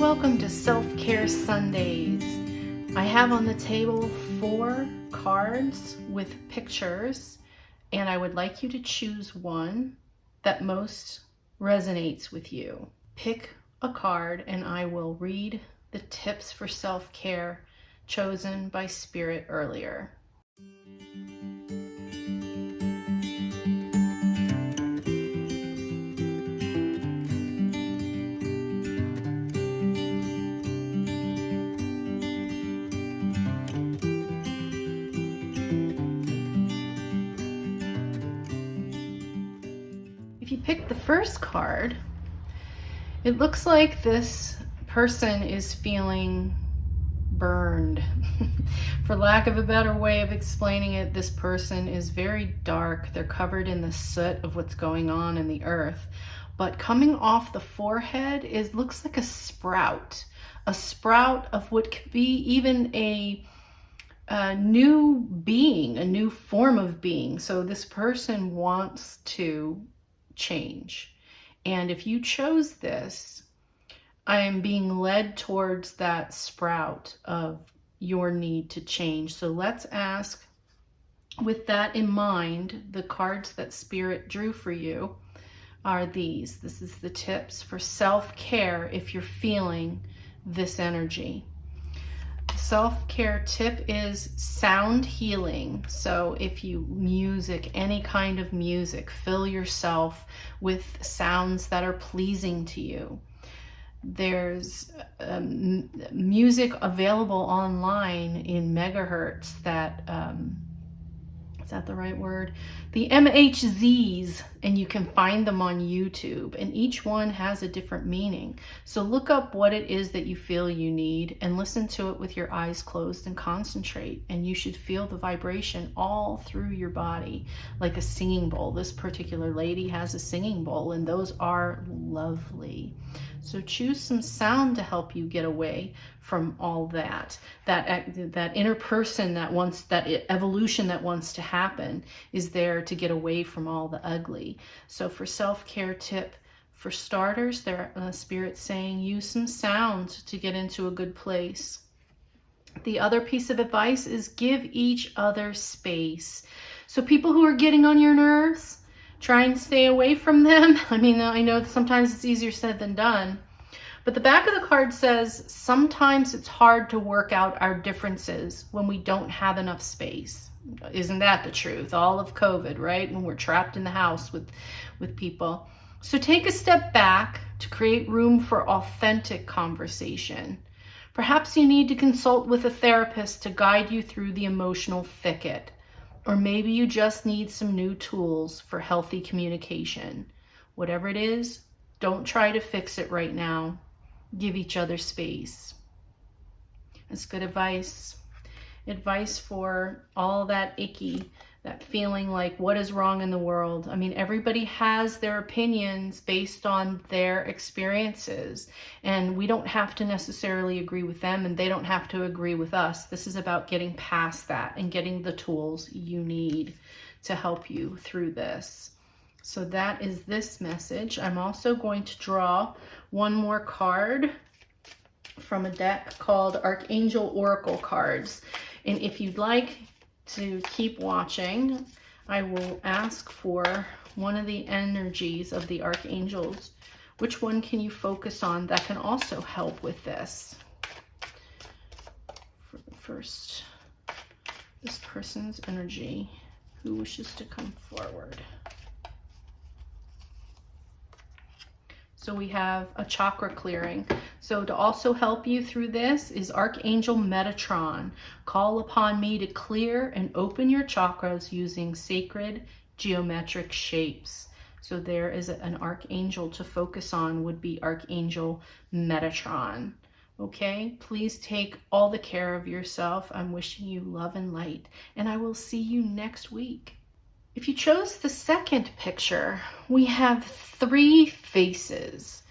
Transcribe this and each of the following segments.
welcome to Self-Care Sundays. I have on the table 4 cards with pictures, and I would like you to choose one that most resonates with you. Pick a card and I will read the tips for self-care chosen by Spirit earlier. If you pick the first card, it looks like this person is feeling burned. For lack of a better way of explaining it, this person is very dark. They're covered in the soot of what's going on in the earth. But coming off the forehead looks like a sprout of what could be even a new being, a new form of being. So this person wants to change. And if you chose this, I am being led towards that sprout of your need to change. So let's ask, with that in mind, the cards that Spirit drew for you are these. This is the tips for self-care if you're feeling this energy. Self-care tip is sound healing. So if you music, any kind of music, fill yourself with sounds that are pleasing to you. There's music available online in megahertz that, is that the right word? The M.H.W.Ps, and you can find them on YouTube, and each one has a different meaning. So look up what it is that you feel you need and listen to it with your eyes closed and concentrate, and you should feel the vibration all through your body like a singing bowl. This particular lady has a singing bowl, and those are lovely. So choose some sound to help you get away from all that inner person that wants, that evolution that wants to happen is there to get away from all the ugly. So for self-care tip, for starters, there Spirit saying use some sound to get into a good place. The other piece of advice is give each other space. So people who are getting on your nerves, try and stay away from them. I mean, I know sometimes it's easier said than done. But the back of the card says, sometimes it's hard to work out our differences when we don't have enough space. Isn't that the truth? All of COVID, right? When we're trapped in the house with people. So take a step back to create room for authentic conversation. Perhaps you need to consult with a therapist to guide you through the emotional thicket. Or maybe you just need some new tools for healthy communication. Whatever it is, don't try to fix it right now. Give each other space. That's good advice. Advice for all that icky, that feeling like what is wrong in the world. I mean, everybody has their opinions based on their experiences, and we don't have to necessarily agree with them, and they don't have to agree with us. This is about getting past that and getting the tools you need to help you through this. So that is this message. I'm also going to draw one more card from a deck called Archangel Oracle Cards. And if you'd like to keep watching, I will ask for one of the energies of the archangels. Which one can you focus on that can also help with this? First, this person's energy. Who wishes to come forward? So we have a chakra clearing. So to also help you through this is Archangel Metatron. Call upon me to clear and open your chakras using sacred geometric shapes. So there is an archangel to focus on, would be Archangel Metatron. Okay, please take all the care of yourself. I'm wishing you love and light, and I will see you next week. If you chose the second picture, we have 3 faces.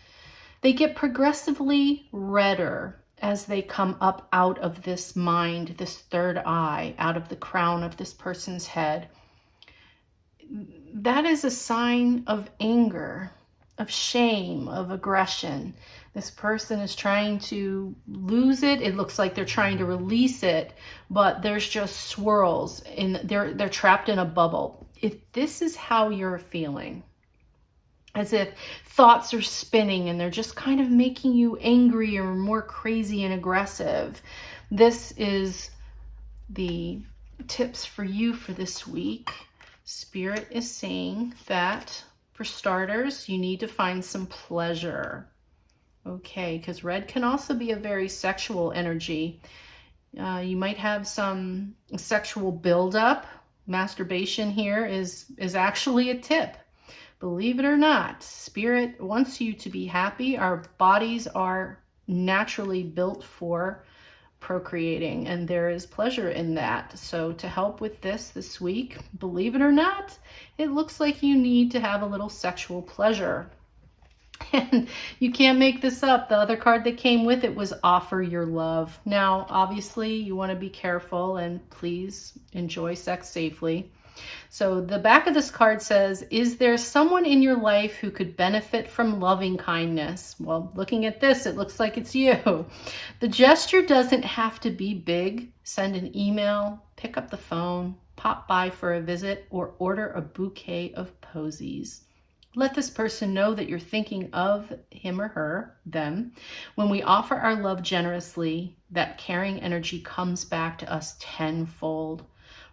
They get progressively redder as they come up out of this mind, this third eye, out of the crown of this person's head. That is a sign of anger. shame, of aggression. This person is trying to lose it. It looks like they're trying to release it, but there's just swirls and they're trapped in a bubble. If this is how you're feeling, as if thoughts are spinning and they're just kind of making you angry or more crazy and aggressive, this is the tips for you for this week. Spirit is saying that, for starters, you need to find some pleasure. Okay, because red can also be a very sexual energy. You might have some sexual buildup. Masturbation here is actually a tip. Believe it or not, Spirit wants you to be happy. Our bodies are naturally built for procreating, and there is pleasure in that. So to help with this week, believe it or not, it looks like you need to have a little sexual pleasure. And you can't make this up. The other card that came with it was offer your love. Now, obviously, you want to be careful and please enjoy sex safely. So the back of this card says, is there someone in your life who could benefit from loving kindness? Well, looking at this, it looks like it's you. The gesture doesn't have to be big. Send an email, pick up the phone, pop by for a visit, or order a bouquet of posies. Let this person know that you're thinking of him or her, them. When we offer our love generously, that caring energy comes back to us tenfold,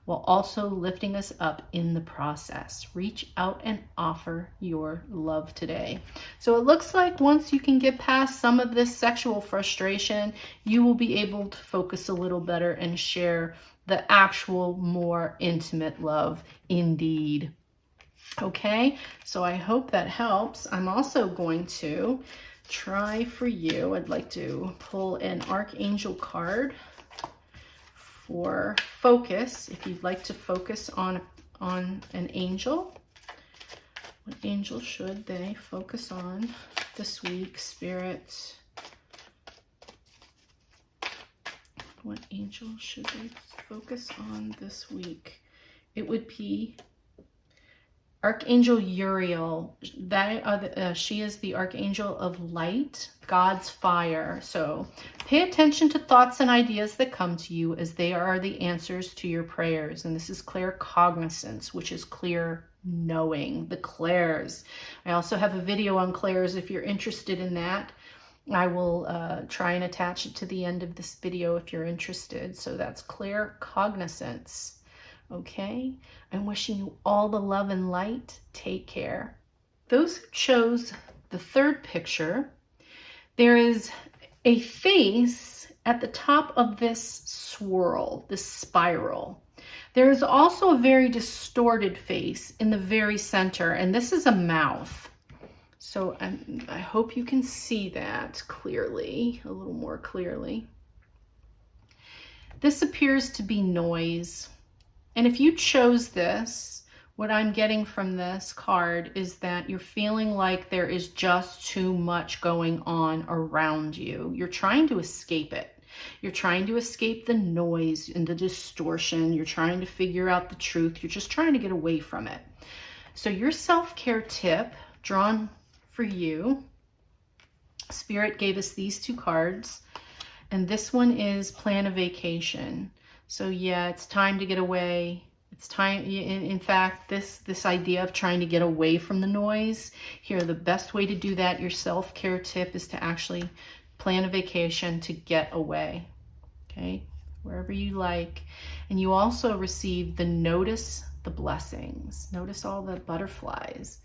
while also lifting us up in the process. Reach out and offer your love today. So it looks like once you can get past some of this sexual frustration, you will be able to focus a little better and share the actual more intimate love indeed. Okay, so I hope that helps. I'm also going to try for you. I'd like to pull an Archangel card for focus. If you'd like to focus on an angel, what angel should they focus on this week, Spirit? What angel should they focus on this week? It would be Archangel Uriel. She is the Archangel of Light, God's fire. So pay attention to thoughts and ideas that come to you, as they are the answers to your prayers. And this is clear cognizance, which is clear knowing, the clairs. I also have a video on clairs if you're interested in that. I will try and attach it to the end of this video if you're interested. So that's clear cognizance. Okay, I'm wishing you all the love and light. Take care. Those who chose the third picture, there is a face at the top of this swirl, this spiral. There is also a very distorted face in the very center, and this is a mouth. So I hope you can see that clearly, a little more clearly. This appears to be noise. And if you chose this, what I'm getting from this card is that you're feeling like there is just too much going on around you. You're trying to escape it. You're trying to escape the noise and the distortion. You're trying to figure out the truth. You're just trying to get away from it. So your self-care tip drawn for you, Spirit gave us these two cards, and this one is plan a vacation. So yeah, it's time to get away. It's time, in fact, this idea of trying to get away from the noise, here, the best way to do that, your self-care tip, is to actually plan a vacation to get away, okay? Wherever you like. And you also receive the notice the blessings. Notice all the butterflies.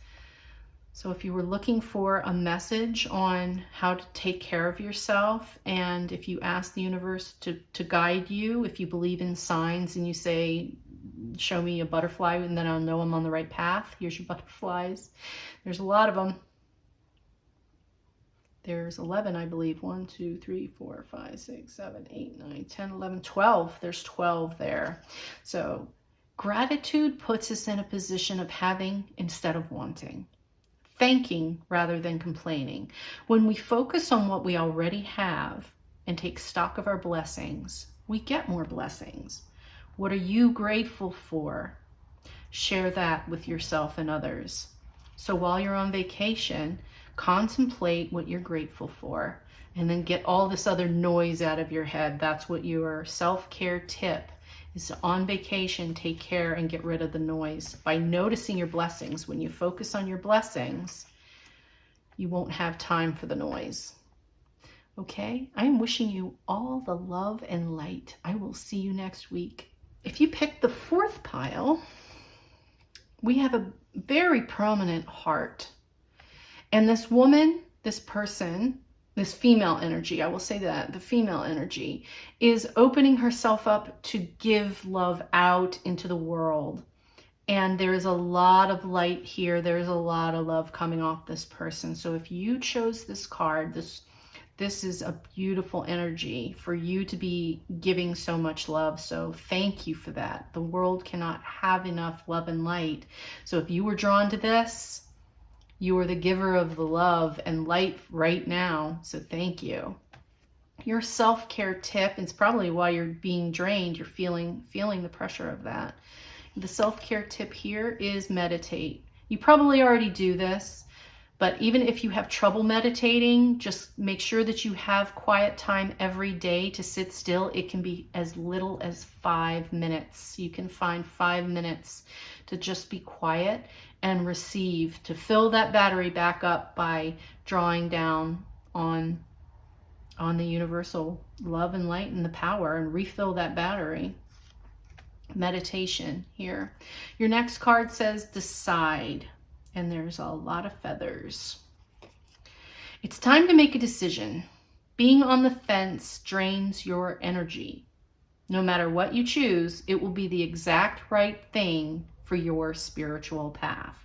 So if you were looking for a message on how to take care of yourself, and if you ask the universe to guide you, if you believe in signs and you say, show me a butterfly and then I'll know I'm on the right path, here's your butterflies. There's a lot of them. There's 11, I believe. 1, 2, 3, 4, 5, 6, 7, 8, 9, 10, 11, 12. There's 12 there. So gratitude puts us in a position of having instead of wanting. Thanking rather than complaining. When we focus on what we already have and take stock of our blessings, we get more blessings. What are you grateful for? Share that with yourself and others. So while you're on vacation, contemplate what you're grateful for, and then get all this other noise out of your head. That's what your self-care tip is. On vacation, take care and get rid of the noise by noticing your blessings. When you focus on your blessings, you won't have time for the noise. Okay, I am wishing you all the love and light. I will see you next week. If you pick the fourth pile, we have a very prominent heart. And this woman, this person, this female energy, I will say that, the female energy, is opening herself up to give love out into the world. And there is a lot of light here. There's a lot of love coming off this person. So if you chose this card, this is a beautiful energy for you to be giving so much love. So thank you for that. The world cannot have enough love and light. So if you were drawn to this, you are the giver of the love and light right now. So thank you. Your self-care tip, it's probably why you're being drained. You're feeling the pressure of that. The self-care tip here is meditate. You probably already do this. But even if you have trouble meditating, just make sure that you have quiet time every day to sit still. It can be as little as 5 minutes. You can find 5 minutes to just be quiet and receive, to fill that battery back up by drawing down on the universal love and light and the power, and refill that battery. Meditation here. Your next card says decide. And there's a lot of feathers. It's time to make a decision. Being on the fence drains your energy. No matter what you choose, it will be the exact right thing for your spiritual path.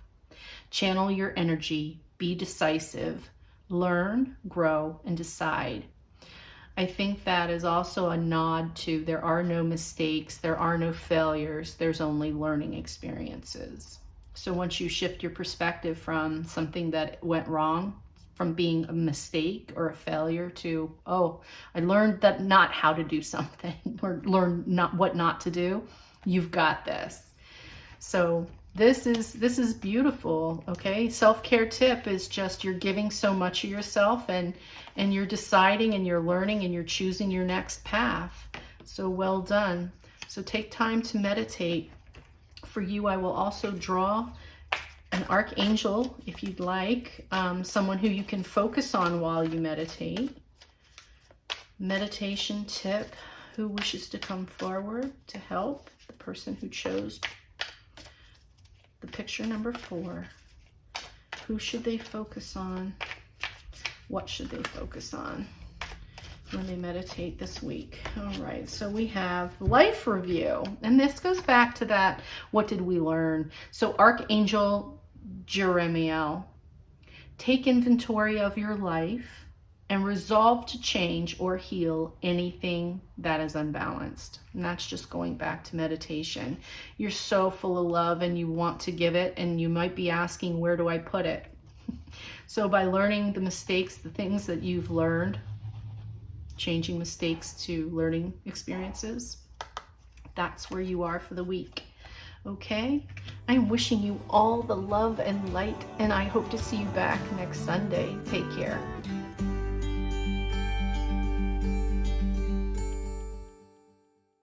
Channel your energy, be decisive, learn, grow, and decide. I think that is also a nod to there are no mistakes, there are no failures, there's only learning experiences. So once you shift your perspective from something that went wrong, from being a mistake or a failure to, oh, I learned that not how to do something, or learn not what not to do, you've got this. So this is beautiful, okay? Self-care tip is just you're giving so much of yourself, and you're deciding and you're learning and you're choosing your next path. So well done. So take time to meditate. For you, I will also draw an archangel if you'd like, someone who you can focus on while you meditate. Meditation tip. Who wishes to come forward to help? The person who chose the picture number 4. Who should they focus on? What should they focus on when they meditate this week? All right, so we have life review, and this goes back to that, what did we learn? So Archangel Jeremiel, take inventory of your life and resolve to change or heal anything that is unbalanced. And that's just going back to meditation. You're so full of love and you want to give it, and you might be asking, where do I put it? So by learning the mistakes, the things that you've learned, changing mistakes to learning experiences, that's where you are for the week. Okay, I'm wishing you all the love and light, and I hope to see you back next Sunday. Take care.